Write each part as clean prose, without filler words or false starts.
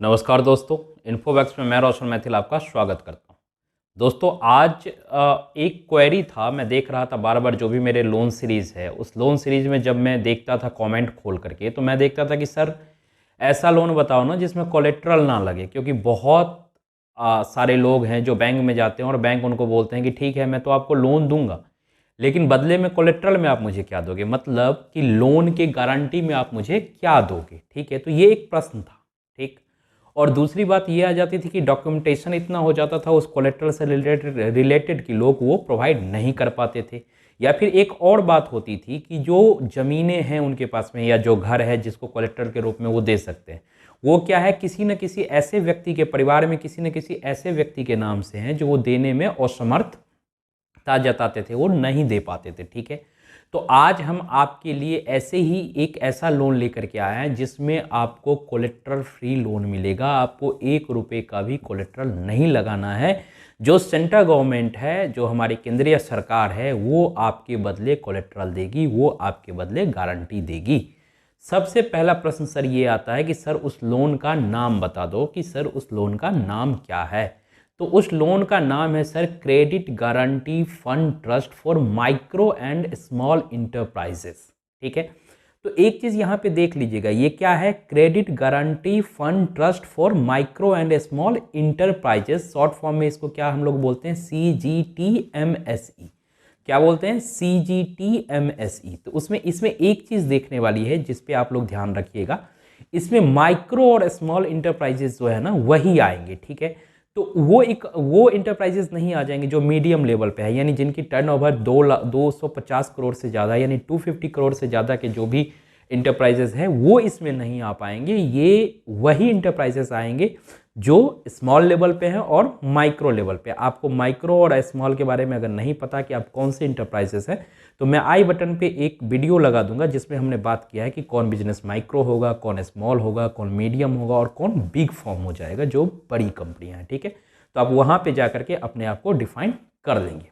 नमस्कार दोस्तों, इन्फोवैक्स में मैं रोशन मैथिल आपका स्वागत करता हूं। दोस्तों आज एक क्वेरी था, मैं देख रहा था बार बार जो भी मेरे लोन सीरीज़ है उस लोन सीरीज़ में जब मैं देखता था कमेंट खोल करके, तो मैं देखता था कि सर ऐसा लोन बताओ ना जिसमें कोलेट्रल ना लगे, क्योंकि बहुत सारे लोग हैं जो बैंक में जाते हैं और बैंक उनको बोलते हैं कि ठीक है मैं तो आपको लोन दूंगा, लेकिन बदले में कोलेट्रल में आप मुझे क्या दोगे, मतलब कि लोन की गारंटी में आप मुझे क्या दोगे। ठीक है, तो ये एक प्रश्न था। ठीक, और दूसरी बात ये आ जाती थी कि डॉक्यूमेंटेशन इतना हो जाता था उस कोलेट्रल से रिलेटेड कि लोग वो प्रोवाइड नहीं कर पाते थे। या फिर एक और बात होती थी कि जो ज़मीनें हैं उनके पास में या जो घर है जिसको कोलेट्रल के रूप में वो दे सकते हैं, वो क्या है किसी न किसी ऐसे व्यक्ति के परिवार में किसी न किसी ऐसे व्यक्ति के नाम से हैं जो वो देने में असमर्थता जताते थे, वो नहीं दे पाते थे। ठीक है, तो आज हम आपके लिए ऐसे ही एक ऐसा लोन लेकर के आए हैं जिसमें आपको कोलेट्रल फ्री लोन मिलेगा। आपको 1 रुपये का भी कोलेट्रल नहीं लगाना है। जो सेंट्रल गवर्नमेंट है, जो हमारी केंद्रीय सरकार है, वो आपके बदले कोलेट्रल देगी, वो आपके बदले गारंटी देगी। सबसे पहला प्रश्न सर ये आता है कि सर उस लोन का नाम बता दो, कि सर उस लोन का नाम क्या है। तो उस लोन का नाम है sir credit guarantee fund trust for micro and small enterprises. ठीक है, तो एक चीज़ यहाँ पे देख लीजिएगा, ये क्या है, credit guarantee fund trust for micro and small enterprises. Short form में इसको क्या हम लोग बोलते हैं, CGTMSE। क्या बोलते हैं, CGTMSE। तो इसमें एक चीज़ देखने वाली है जिस पे आप लोग ध्यान रखिएगा, इसमें माइक्रो और स्मॉल इंटरप्राइजेस जो है ना वही आएंगे। ठीक है, तो वो इंटरप्राइजेस नहीं आ जाएंगे जो मीडियम लेवल पे है, यानी जिनकी टर्नओवर 250 करोड़ से ज़्यादा यानी 250 करोड़ से ज़्यादा के जो भी इंटरप्राइजेस हैं वो इसमें नहीं आ पाएंगे। ये वही इंटरप्राइजेस आएंगे जो स्मॉल लेवल पे हैं और माइक्रो लेवल पे। आपको माइक्रो और स्मॉल के बारे में अगर नहीं पता कि आप कौन से इंटरप्राइजेस हैं, तो मैं आई बटन पे एक वीडियो लगा दूंगा जिसमें हमने बात किया है कि कौन बिजनेस माइक्रो होगा, कौन स्मॉल होगा, कौन मीडियम होगा और कौन बिग फॉर्म हो जाएगा, जो बड़ी कंपनियां हैं। ठीक है, तो आप वहां पे जाकर के अपने आप को डिफाइन कर लेंगे।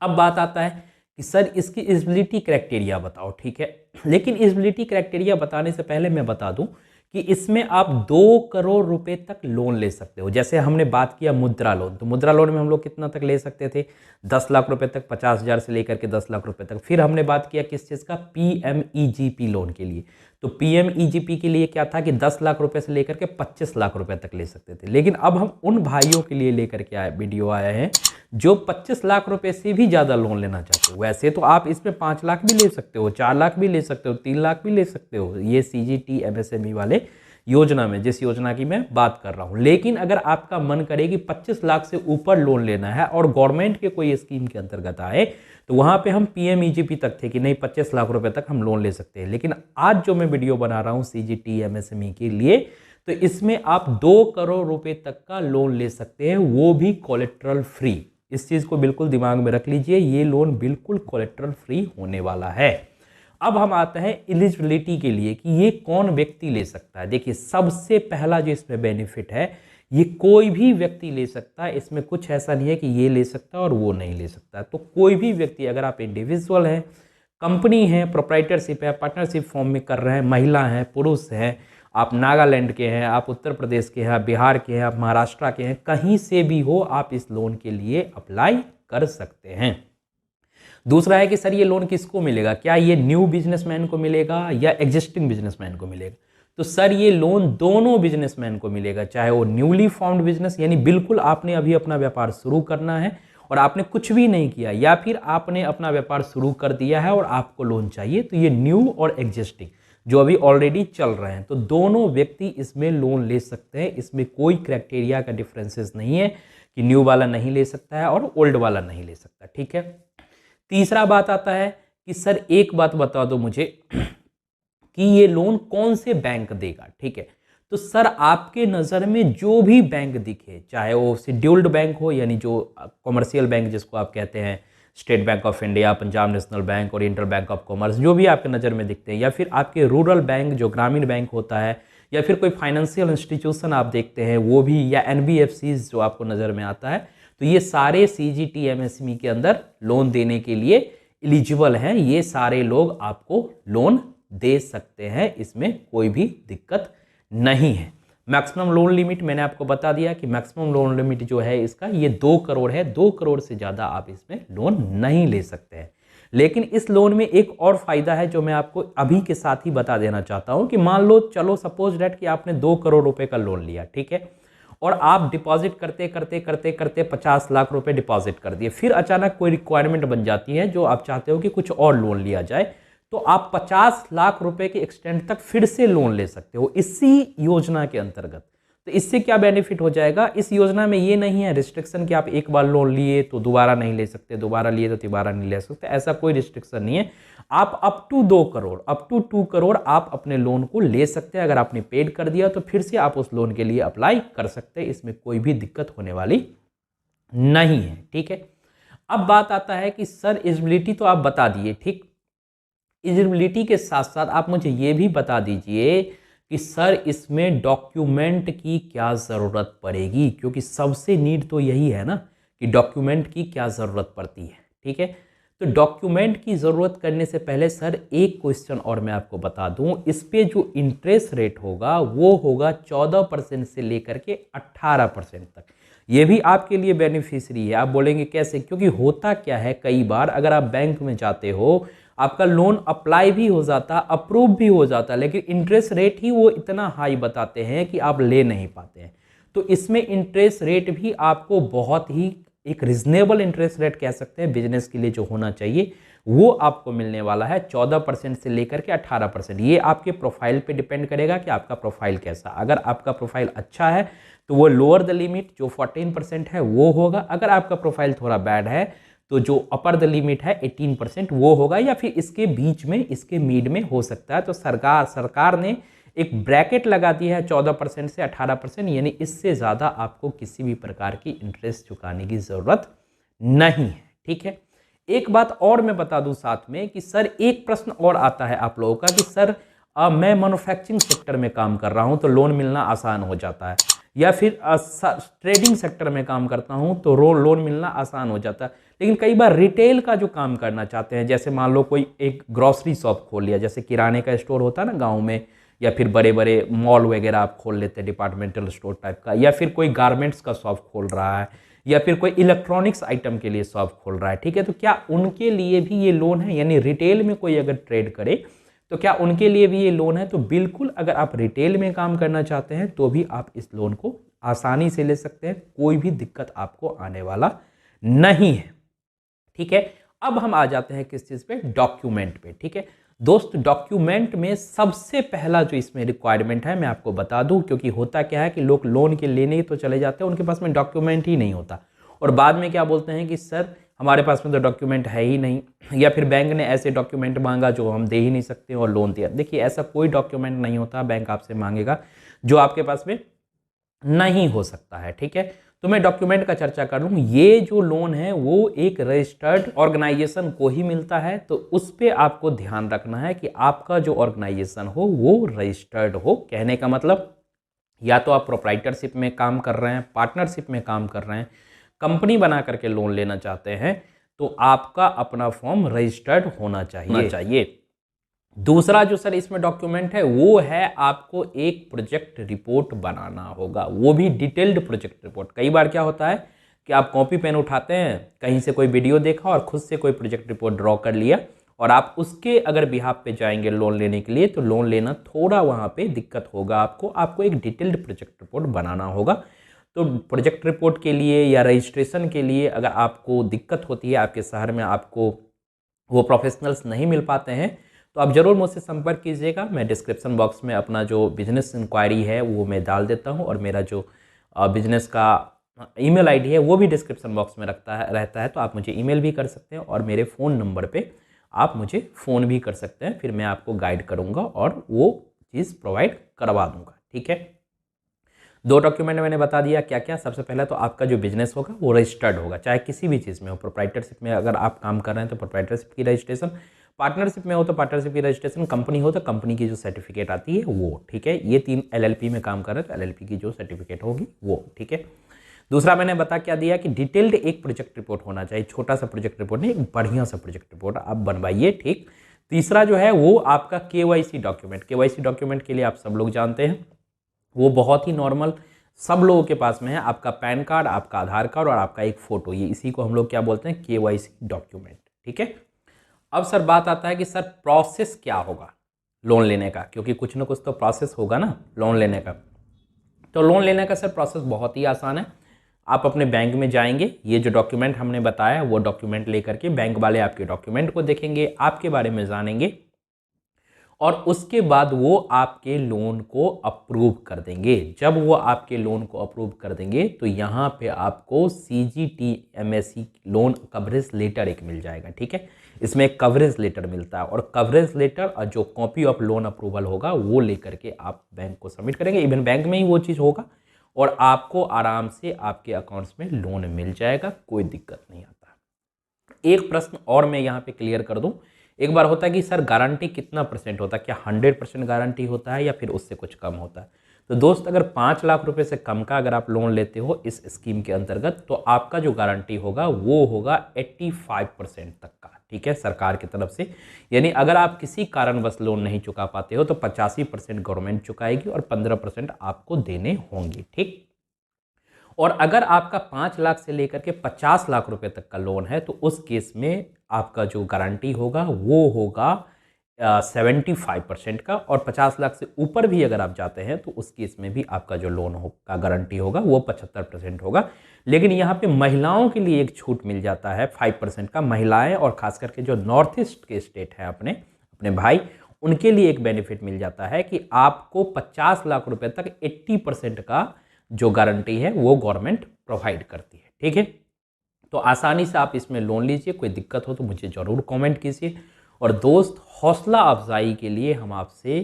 अब बात आता है कि सर इसकी एलिजिबिलिटी क्राइटेरिया बताओ। ठीक है, लेकिन एलिजिबिलिटी क्राइटेरिया बताने से पहले मैं बता दूं कि इसमें आप 2 करोड़ रुपए तक लोन ले सकते हो। जैसे हमने बात किया मुद्रा लोन, तो मुद्रा लोन में हम लोग कितना तक ले सकते थे, 10 लाख रुपए तक, 50,000 से लेकर के 10 लाख रुपए तक। फिर हमने बात किया किस चीज़ का, PMEGP लोन के लिए। तो PMEGP के लिए क्या था कि 10 लाख रुपए से लेकर के 25 लाख रुपए तक ले सकते थे। लेकिन अब हम उन भाइयों के लिए लेकर के वीडियो आए हैं जो 25 लाख रुपए से भी ज़्यादा लोन लेना चाहते हो। वैसे तो आप इसमें 5 लाख भी ले सकते हो, 4 लाख भी ले सकते हो, 3 लाख भी ले सकते हो, ये CGTMSE वाले योजना में, जिस योजना की मैं बात कर रहा हूँ। लेकिन अगर आपका मन करे कि 25 लाख से ऊपर लोन लेना है और गवर्नमेंट के कोई स्कीम के अंतर्गत आए, तो वहाँ पे हम PMEGP तक थे कि नहीं 25 लाख रुपए तक हम लोन ले सकते हैं। लेकिन आज जो मैं वीडियो बना रहा हूँ CGTMSE के लिए, तो इसमें आप 2 करोड़ रुपए तक का लोन ले सकते हैं, वो भी कोलेट्रल फ्री। इस चीज़ को बिल्कुल दिमाग में रख लीजिए, ये लोन बिल्कुल कोलेट्रल फ्री होने वाला है। अब हम आते हैं एलिजिबिलिटी के लिए कि ये कौन व्यक्ति ले सकता है। देखिए, सबसे पहला जो इसमें बेनिफिट है, ये कोई भी व्यक्ति ले सकता है। इसमें कुछ ऐसा नहीं है कि ये ले सकता है और वो नहीं ले सकता। तो कोई भी व्यक्ति, अगर आप इंडिविजुअल हैं, कंपनी है, प्रोप्राइटरशिप है, पार्टनरशिप फॉर्म में कर रहे हैं, महिला हैं, पुरुष हैं, आप नागालैंड के हैं, आप उत्तर प्रदेश के हैं, आप बिहार के हैं, आप महाराष्ट्र के हैं, कहीं से भी हो आप इस लोन के लिए अप्लाई कर सकते हैं। दूसरा है कि सर ये लोन किसको मिलेगा, क्या ये न्यू बिजनेसमैन को मिलेगा या एग्जिस्टिंग बिजनेसमैन को मिलेगा। तो सर ये लोन दोनों बिजनेसमैन को मिलेगा, चाहे वो न्यूली फॉर्म्ड बिजनेस, यानी बिल्कुल आपने अभी अपना व्यापार शुरू करना है और आपने कुछ भी नहीं किया, या फिर आपने अपना व्यापार शुरू कर दिया है और आपको लोन चाहिए, तो ये न्यू और एग्जिस्टिंग जो अभी ऑलरेडी चल रहे हैं, तो दोनों व्यक्ति इसमें लोन ले सकते हैं। इसमें कोई क्राइटेरिया का डिफरेंसेस नहीं है कि न्यू वाला नहीं ले सकता है और ओल्ड वाला नहीं ले सकता। ठीक है, तीसरा बात आता है कि सर एक बात बता दो मुझे कि ये लोन कौन से बैंक देगा। ठीक है, तो सर आपके नज़र में जो भी बैंक दिखे, चाहे वो शेड्यूल्ड बैंक हो, यानी जो कॉमर्शियल बैंक जिसको आप कहते हैं, state bank of India, Punjab national bank, oriental bank of commerce, जो भी आपके नज़र में दिखते हैं, या फिर आपके रूरल बैंक जो ग्रामीण बैंक होता है, या फिर कोई फाइनेंशियल इंस्टीट्यूशन आप देखते हैं वो भी, या NBFCs जो आपको नज़र में आता है, तो ये सारे CGTMSE के अंदर लोन देने के लिए एलिजिबल हैं। ये सारे लोग आपको लोन दे सकते हैं, इसमें कोई भी दिक्कत नहीं है। मैक्सिमम लोन लिमिट मैंने आपको बता दिया कि मैक्सिमम लोन लिमिट जो है इसका ये 2 करोड़ है। 2 करोड़ से ज़्यादा आप इसमें लोन नहीं ले सकते हैं। लेकिन इस लोन में एक और फायदा है जो मैं आपको अभी के साथ ही बता देना चाहता हूं कि मान लो चलो सपोज डेट कि आपने 2 करोड़ रुपए का लोन लिया, ठीक है, और आप डिपॉजिट करते करते करते करते 50 लाख रुपए डिपॉजिट कर दिए। फिर अचानक कोई रिक्वायरमेंट बन जाती है जो आप चाहते हो कि कुछ और लोन लिया जाए, तो आप 50 लाख रुपए के एक्सटेंड तक फिर से लोन ले सकते हो इसी योजना के अंतर्गत। तो इससे क्या बेनिफिट हो जाएगा, इस योजना में ये नहीं है रिस्ट्रिक्शन कि आप एक बार लोन लिए तो दोबारा नहीं ले सकते, दोबारा लिए तो दोबारा नहीं ले सकते, ऐसा कोई रिस्ट्रिक्शन नहीं है। आप up to 2 crore, up to 2 crore आप अपने लोन को ले सकते हैं। अगर आपने पेड कर दिया तो फिर से आप उस लोन के लिए अप्लाई कर सकते हैं, इसमें कोई भी दिक्कत होने वाली नहीं है, ठीक है। अब बात आता है कि सर एलिजिबिलिटी तो आप बता दिए, ठीक, एलिजिबिलिटी के साथ साथ आप मुझे ये भी बता दीजिए कि सर इसमें डॉक्यूमेंट की क्या ज़रूरत पड़ेगी, क्योंकि सबसे नीड तो यही है ना कि डॉक्यूमेंट की क्या ज़रूरत पड़ती है, ठीक है। तो डॉक्यूमेंट की ज़रूरत करने से पहले सर एक क्वेश्चन और मैं आपको बता दूं, इस पे जो इंटरेस्ट रेट होगा वो होगा 14% से लेकर के 18% तक। ये भी आपके लिए बेनिफिशियरी है। आप बोलेंगे कैसे, क्योंकि होता क्या है, कई बार अगर आप बैंक में जाते हो आपका लोन अप्लाई भी हो जाता, अप्रूव भी हो जाता, लेकिन इंटरेस्ट रेट ही वो इतना हाई बताते हैं कि आप ले नहीं पाते हैं। तो इसमें इंटरेस्ट रेट भी आपको बहुत ही एक रिजनेबल इंटरेस्ट रेट कह सकते हैं बिजनेस के लिए जो होना चाहिए वो आपको मिलने वाला है 14% से लेकर के 18%। ये आपके प्रोफाइल पे डिपेंड करेगा कि आपका प्रोफाइल कैसा। अगर आपका प्रोफाइल अच्छा है तो वो लोअर द लिमिट जो 14% है वो होगा। अगर आपका प्रोफाइल थोड़ा बैड है तो जो अपर द लिमिट है 18% वो होगा, या फिर इसके बीच में, इसके मिड में हो सकता है। तो सरकार ने एक ब्रैकेट लगा दी है 14% से 18%, यानी इससे ज़्यादा आपको किसी भी प्रकार की इंटरेस्ट चुकाने की ज़रूरत नहीं है, ठीक है। एक बात और मैं बता दूं साथ में कि सर एक प्रश्न और आता है आप लोगों का कि सर मैं मैन्युफैक्चरिंग सेक्टर में काम कर रहा हूं तो लोन मिलना आसान हो जाता है, या फिर ट्रेडिंग सेक्टर में काम करता हूं तो लोन मिलना आसान हो जाता है। लेकिन कई बार रिटेल का जो काम करना चाहते हैं, जैसे मान लो कोई एक ग्रॉसरी शॉप खोल लिया, जैसे किराने का स्टोर होता है ना गाँव में, या फिर बड़े बड़े मॉल वगैरह आप खोल लेते हैं डिपार्टमेंटल स्टोर टाइप का, या फिर कोई गारमेंट्स का शॉप खोल रहा है, या फिर कोई इलेक्ट्रॉनिक्स आइटम के लिए शॉप खोल रहा है, ठीक है। तो क्या उनके लिए भी ये लोन है, यानी रिटेल में कोई अगर ट्रेड करे तो क्या उनके लिए भी ये लोन है? तो बिल्कुल, अगर आप रिटेल में काम करना चाहते हैं तो भी आप इस लोन को आसानी से ले सकते हैं, कोई भी दिक्कत आपको आने वाला नहीं है, ठीक है। अब हम आ जाते हैं किस चीज़ पे, डॉक्यूमेंट पे, ठीक है दोस्त। डॉक्यूमेंट में सबसे पहला जो इसमें रिक्वायरमेंट है मैं आपको बता दूं, क्योंकि होता क्या है कि लोग लोन के लेने ही तो चले जाते हैं, उनके पास में डॉक्यूमेंट ही नहीं होता, और बाद में क्या बोलते हैं कि सर हमारे पास में तो डॉक्यूमेंट है ही नहीं, या फिर बैंक ने ऐसे डॉक्यूमेंट मांगा जो हम दे ही नहीं सकते और लोन दिया। देखिए ऐसा कोई डॉक्यूमेंट नहीं होता, बैंक आपसे मांगेगा जो आपके पास में नहीं हो सकता है, ठीक है। तो मैं डॉक्यूमेंट का चर्चा कर लूँ। ये जो लोन है वो एक रजिस्टर्ड ऑर्गेनाइजेशन को ही मिलता है, तो उस पर आपको ध्यान रखना है कि आपका जो ऑर्गेनाइजेशन हो वो रजिस्टर्ड हो। कहने का मतलब या तो आप प्रोप्राइटरशिप में काम कर रहे हैं, पार्टनरशिप में काम कर रहे हैं, कंपनी बना करके लोन लेना चाहते हैं, तो आपका अपना फॉर्म रजिस्टर्ड होना चाहिए। दूसरा जो सर इसमें डॉक्यूमेंट है वो है आपको एक प्रोजेक्ट रिपोर्ट बनाना होगा, वो भी डिटेल्ड प्रोजेक्ट रिपोर्ट। कई बार क्या होता है कि आप कॉपी पेन उठाते हैं, कहीं से कोई वीडियो देखा और खुद से कोई प्रोजेक्ट रिपोर्ट ड्रॉ कर लिया, और आप उसके अगर बिहाफ पे जाएंगे लोन लेने के लिए तो लोन लेना थोड़ा वहाँ पे दिक्कत होगा। आपको एक डिटेल्ड प्रोजेक्ट रिपोर्ट बनाना होगा। तो प्रोजेक्ट रिपोर्ट के लिए या रजिस्ट्रेशन के लिए अगर आपको दिक्कत होती है, आपके शहर में आपको वो प्रोफेशनल्स नहीं मिल पाते हैं, तो आप ज़रूर मुझसे संपर्क कीजिएगा। मैं डिस्क्रिप्शन बॉक्स में अपना जो बिजनेस इंक्वायरी है वो मैं डाल देता हूँ, और मेरा जो बिजनेस का ईमेल आईडी है वो भी डिस्क्रिप्शन बॉक्स में रहता है, तो आप मुझे ईमेल भी कर सकते हैं, और मेरे फ़ोन नंबर पे आप मुझे फ़ोन भी कर सकते हैं। फिर मैं आपको गाइड करूँगा और वो चीज़ प्रोवाइड करवा दूँगा, ठीक है। 2 डॉक्यूमेंट मैंने बता दिया क्या क्या। सबसे पहला तो आपका जो बिजनेस होगा वो रजिस्टर्ड होगा, चाहे किसी भी चीज़ में हो। प्रोप्राइटरशिप में अगर आप काम कर रहे हैं तो प्रोप्राइटरशिप की रजिस्ट्रेशन, पार्टनरशिप में हो तो पार्टनरशिप की रजिस्ट्रेशन, कंपनी हो तो कंपनी की जो सर्टिफिकेट आती है वो, ठीक है। ये 3 LLP में काम कर रहे हैं तो LLP की जो सर्टिफिकेट होगी वो, ठीक है। दूसरा मैंने बता क्या दिया कि डिटेल्ड एक प्रोजेक्ट रिपोर्ट होना चाहिए, छोटा सा प्रोजेक्ट रिपोर्ट नहीं, एक बढ़िया सा प्रोजेक्ट रिपोर्ट आप बनवाइए, ठीक। तीसरा जो है वो आपका KYC डॉक्यूमेंट। KYC डॉक्यूमेंट के लिए आप सब लोग जानते हैं वो बहुत ही नॉर्मल सब लोगों के पास में है। आपका पैन कार्ड, आपका आधार कार्ड और आपका एक फ़ोटो, ये इसी को हम लोग क्या बोलते हैं, KYC डॉक्यूमेंट। ठीक है। अब सर बात आता है कि सर प्रोसेस क्या होगा लोन लेने का, क्योंकि कुछ ना कुछ तो प्रोसेस होगा ना लोन लेने का। तो लोन लेने का सर प्रोसेस बहुत ही आसान है। आप अपने बैंक में जाएंगे, ये जो डॉक्यूमेंट हमने बताया वो डॉक्यूमेंट लेकर के बैंक वाले आपके डॉक्यूमेंट को देखेंगे, आपके बारे में जानेंगे और उसके बाद वो आपके लोन को अप्रूव कर देंगे। जब वो आपके लोन को अप्रूव कर देंगे तो यहाँ पे आपको CGTMSE लोन कवरेज लेटर एक मिल जाएगा। ठीक है, इसमें एक कवरेज लेटर मिलता है और कवरेज लेटर और जो कॉपी ऑफ लोन अप्रूवल होगा वो लेकर के आप बैंक को सबमिट करेंगे। इवन बैंक में ही वो चीज़ होगा और आपको आराम से आपके अकाउंट्स में लोन मिल जाएगा, कोई दिक्कत नहीं आता। एक प्रश्न और मैं यहाँ पे क्लियर कर दूँ। एक बार होता है कि सर गारंटी कितना परसेंट होता है, क्या 100% गारंटी होता है या फिर उससे कुछ कम होता है? तो दोस्त अगर 5 लाख रुपए से कम का अगर आप लोन लेते हो इस स्कीम के अंतर्गत तो आपका जो गारंटी होगा वो होगा 85% तक का। ठीक है, सरकार की तरफ से। यानी अगर आप किसी कारणवश लोन नहीं चुका पाते हो तो 85% गवर्नमेंट चुकाएगी और 15% आपको देने होंगे। ठीक। और अगर आपका 5 लाख से लेकर के 50 लाख रुपए तक का लोन है तो उस केस में आपका जो गारंटी होगा वो होगा 75% का, और 50 लाख से ऊपर भी अगर आप जाते हैं तो उस केस में भी आपका जो लोन का गारंटी होगा वो 75% होगा। लेकिन यहाँ पे महिलाओं के लिए एक छूट मिल जाता है 5% का। महिलाएं और खास करके जो नॉर्थ ईस्ट के स्टेट हैं अपने अपने भाई, उनके लिए एक बेनिफिट मिल जाता है कि आपको 50 लाख रुपए तक 80% का जो गारंटी है वो गवर्नमेंट प्रोवाइड करती है। ठीक है, तो आसानी से आप इसमें लोन लीजिए। कोई दिक्कत हो तो मुझे ज़रूर कमेंट कीजिए। और दोस्त, हौसला अफजाई के लिए हम आपसे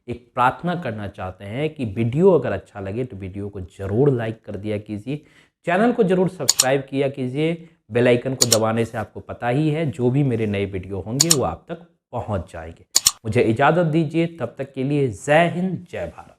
एक प्रार्थना करना चाहते हैं कि वीडियो अगर अच्छा लगे तो वीडियो को ज़रूर लाइक कर दिया कीजिए, चैनल को ज़रूर सब्सक्राइब किया कीजिए। बेल आइकन को दबाने से आपको पता ही है जो भी मेरे नए वीडियो होंगे वो आप तक पहुंच जाएंगे। मुझे इजाज़त दीजिए, तब तक के लिए जय हिंद, जय भारत।